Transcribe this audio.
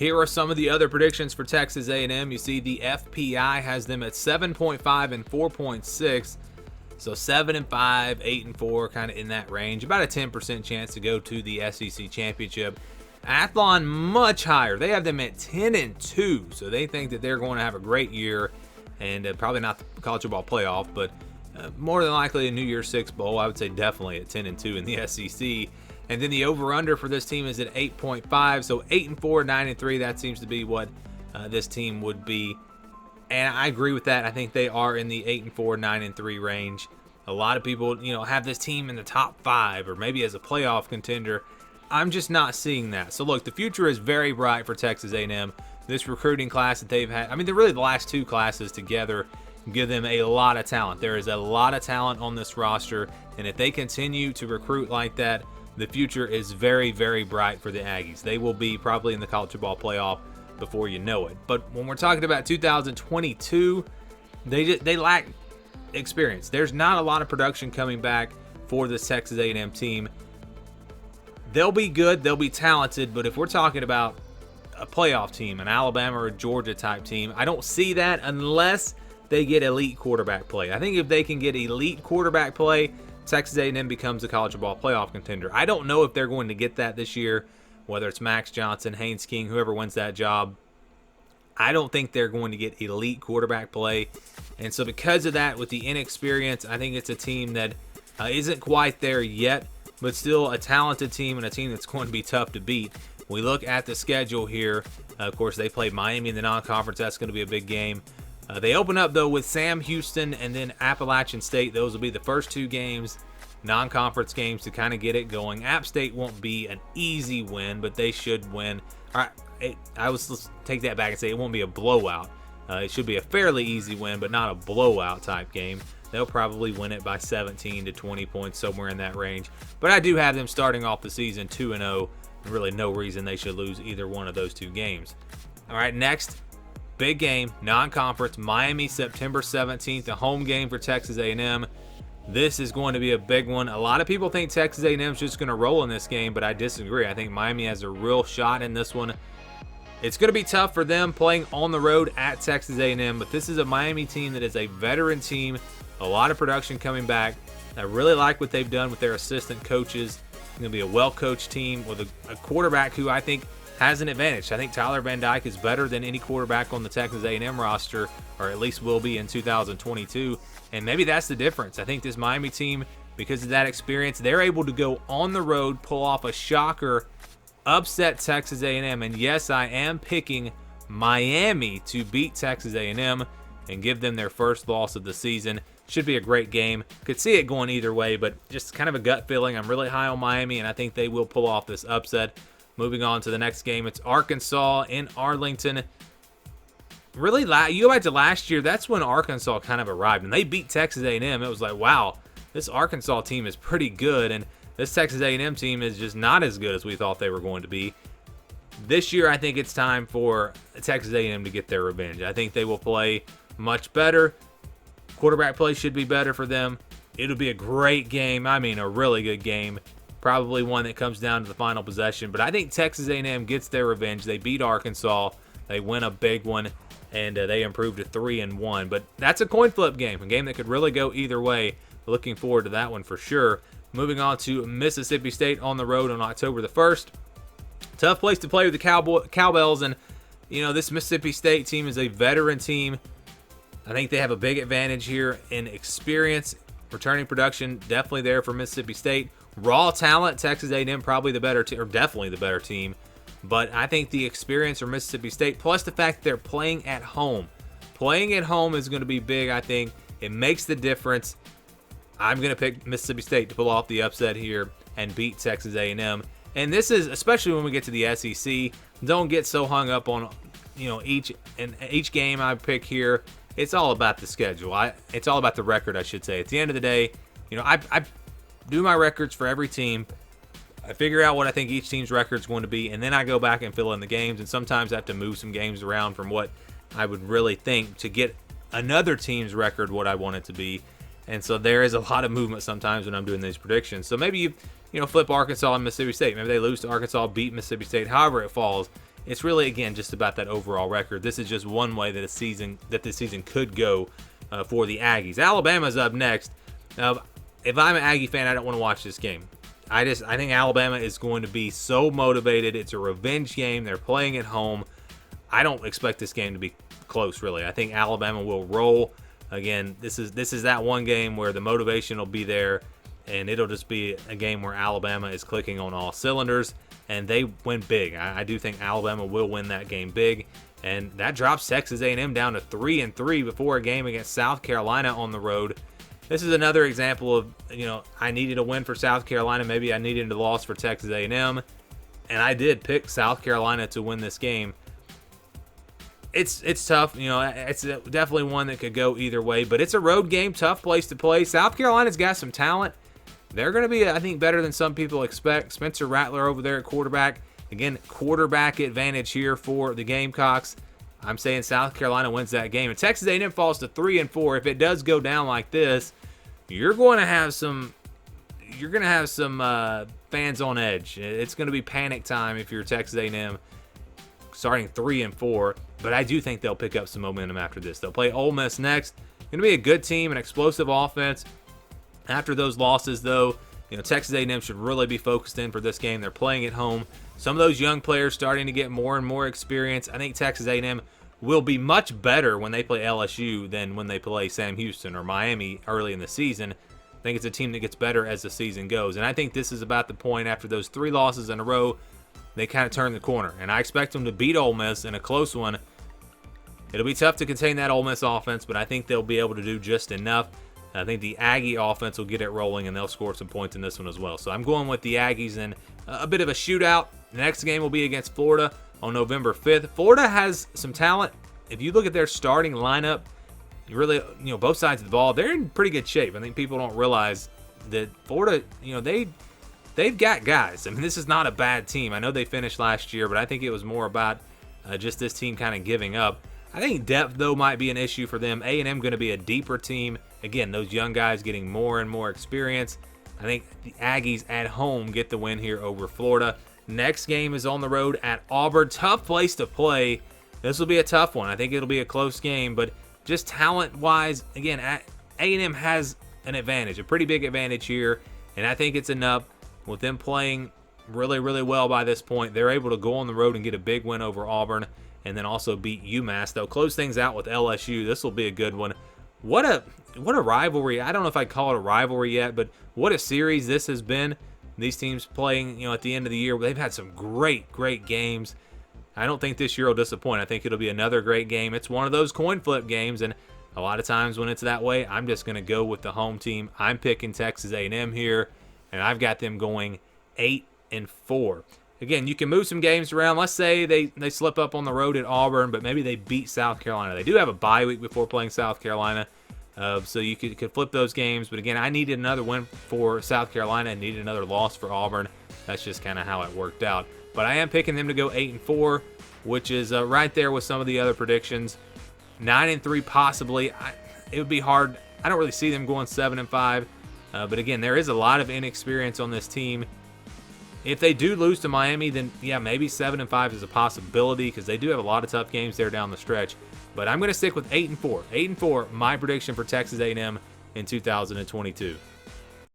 Here are some of the other predictions for Texas A&M. You see the FPI has them at 7.5 and 4.6. So 7-5, 8-4, kind of in that range. About a 10% chance to go to the SEC championship. Athlon much higher. They have them at 10-2. So they think that they're going to have a great year, and probably not the college football playoff, but more than likely a New Year's Six bowl. I would say definitely at 10-2 in the SEC. And then the over/under for this team is at 8.5. So 8-4, 9-3. That seems to be what this team would be. And I agree with that. I think they are in the 8-4, 9-3 range. A lot of people, have this team in the top 5 or maybe as a playoff contender. I'm just not seeing that. So look, the future is very bright for Texas A&M. This recruiting class that they've had, they're really the last 2 classes together give them a lot of talent. There is a lot of talent on this roster, and if they continue to recruit like that, the future is very, very bright for the Aggies. They will be probably in the college football playoff before you know it. But when we're talking about 2022, they lack experience. There's not a lot of production coming back for this Texas A&M team. They'll be good, they'll be talented, but if we're talking about a playoff team, an Alabama or a Georgia type team, I don't see that unless they get elite quarterback play. I think if they can get elite quarterback play, Texas A&M becomes a college football playoff contender. I don't know if they're going to get that this year, whether it's Max Johnson, Haynes King, whoever wins that job. I don't think they're going to get elite quarterback play. And so because of that, with the inexperience, I think it's a team that isn't quite there yet, but still a talented team and a team that's going to be tough to beat. We look at the schedule here. Of course, they play Miami in the non-conference. That's going to be a big game. They open up, though, with Sam Houston and then Appalachian State. Those will be the first 2 games, non-conference games, to kind of get it going. App State won't be an easy win, but they should win. All right, let's take that back and say it won't be a blowout. It should be a fairly easy win, but not a blowout type game. They'll probably win it by 17 to 20 points, somewhere in that range. But I do have them starting off the season 2-0. Really no reason they should lose either one of those 2 games. All right, next, big game, non-conference, Miami, September 17th, a home game for Texas A&M. This is going to be a big one. A lot of people think Texas A&M is just going to roll in this game, but I disagree. I think Miami has a real shot in this one. It's going to be tough for them playing on the road at Texas A&M, but this is a Miami team that is a veteran team, a lot of production coming back. I really like what they've done with their assistant coaches. It's going to be a well-coached team with a quarterback who I think has an advantage. I think Tyler Van Dyke is better than any quarterback on the Texas A&M roster, or at least will be in 2022, and maybe that's the difference. I think this Miami team, because of that experience, they're able to go on the road, pull off a shocker, upset Texas A&M, and yes, I am picking Miami to beat Texas A&M and give them their first loss of the season. Should be a great game. Could see it going either way, but just kind of a gut feeling. I'm really high on Miami, and I think they will pull off this upset. Moving on to the next game, it's Arkansas in Arlington. Really, you go back to last year, that's when Arkansas kind of arrived, and they beat Texas A&M. It was like, wow, this Arkansas team is pretty good, and this Texas A&M team is just not as good as we thought they were going to be. This year, I think it's time for Texas A&M to get their revenge. I think they will play much better. Quarterback play should be better for them. It'll be a great game. A really good game. Probably one that comes down to the final possession. But I think Texas A&M gets their revenge. They beat Arkansas. They win a big one, and they improved to 3-1. But that's a coin flip game, a game that could really go either way. Looking forward to that one for sure. Moving on to Mississippi State on the road on October the 1st. Tough place to play with the Cowbells, and this Mississippi State team is a veteran team. I think they have a big advantage here in experience. Returning production definitely there for Mississippi State. Raw talent, Texas A&M probably the better team, or definitely the better team. But I think the experience for Mississippi State, plus the fact that they're playing at home. Playing at home is going to be big, I think. It makes the difference. I'm going to pick Mississippi State to pull off the upset here and beat Texas A&M. And this is, especially when we get to the SEC, don't get so hung up on, each game I pick here. It's all about the schedule. It's all about the record, I should say. At the end of the day, I do my records for every team. I figure out what I think each team's record is going to be, and then I go back and fill in the games. And sometimes I have to move some games around from what I would really think to get another team's record what I want it to be. And so there is a lot of movement sometimes when I'm doing these predictions. So maybe you flip Arkansas and Mississippi State. Maybe they lose to Arkansas, beat Mississippi State. However it falls, It's really, again, just about that overall record. This is just one way that this season could go for the Aggies. Alabama's up next. If I'm an Aggie fan, I don't want to watch this game. I think Alabama is going to be so motivated. It's a revenge game. They're playing at home. I don't expect this game to be close, really. I think Alabama will roll. Again, this is that one game where the motivation will be there, and it'll just be a game where Alabama is clicking on all cylinders, and they win big. I do think Alabama will win that game big, and that drops Texas A&M down to 3-3 before a game against South Carolina on the road. This is another example of, I needed a win for South Carolina. Maybe I needed a loss for Texas A&M, and I did pick South Carolina to win this game. It's tough. It's definitely one that could go either way, but it's a road game, tough place to play. South Carolina's got some talent. They're going to be, I think, better than some people expect. Spencer Rattler over there at quarterback. Again, quarterback advantage here for the Gamecocks. I'm saying South Carolina wins that game. And Texas A&M falls to 3-4. If it does go down like this, you're going to have some fans on edge. It's going to be panic time if you're Texas A&M starting 3-4. But I do think they'll pick up some momentum after this. They'll play Ole Miss next. Going to be a good team, an explosive offense. After those losses, though, Texas A&M should really be focused in for this game. They're playing at home. Some of those young players starting to get more and more experience. I think Texas A&M will be much better when they play LSU than when they play Sam Houston or Miami early in the season. I think it's a team that gets better as the season goes. And I think this is about the point after those 3 losses in a row, they kind of turn the corner. And I expect them to beat Ole Miss in a close one. It'll be tough to contain that Ole Miss offense, but I think they'll be able to do just enough. I think the Aggie offense will get it rolling, and they'll score some points in this one as well. So I'm going with the Aggies in a bit of a shootout. The next game will be against Florida on November 5th. Florida has some talent. If you look at their starting lineup, you really, both sides of the ball, they're in pretty good shape. I think people don't realize that Florida, they've got guys. I mean, this is not a bad team. I know they finished last year, but I think it was more about just this team kind of giving up. I think depth, though, might be an issue for them. A&M going to be a deeper team. Again, those young guys getting more and more experience. I think the Aggies at home get the win here over Florida. Next game is on the road at Auburn. Tough place to play. This will be a tough one. I think it'll be a close game, but just talent-wise, again, A&M has an advantage, a pretty big advantage here, and I think it's enough with them playing really, really well by this point. They're able to go on the road and get a big win over Auburn and then also beat UMass. They'll close things out with LSU. This will be a good one. What a rivalry. I don't know if I'd call it a rivalry yet, but what a series this has been. These teams playing, at the end of the year, they've had some great, great games. I don't think this year will disappoint. I think it'll be another great game. It's one of those coin flip games, and a lot of times when it's that way, I'm just going to go with the home team. I'm picking Texas A&M here, and I've got them going 8-4. Again, you can move some games around. Let's say they slip up on the road at Auburn, but maybe they beat South Carolina. They do have a bye week before playing South Carolina, so you could flip those games. But again, I needed another win for South Carolina and needed another loss for Auburn. That's just kind of how it worked out. But I am picking them to go 8-4, which is right there with some of the other predictions. 9-3 possibly. It would be hard. I don't really see them going 7-5. But again, there is a lot of inexperience on this team. If they do lose to Miami, then yeah, maybe 7-5 is a possibility because they do have a lot of tough games there down the stretch. But I'm going to stick with 8-4. 8-4, my prediction for Texas A&M in 2022.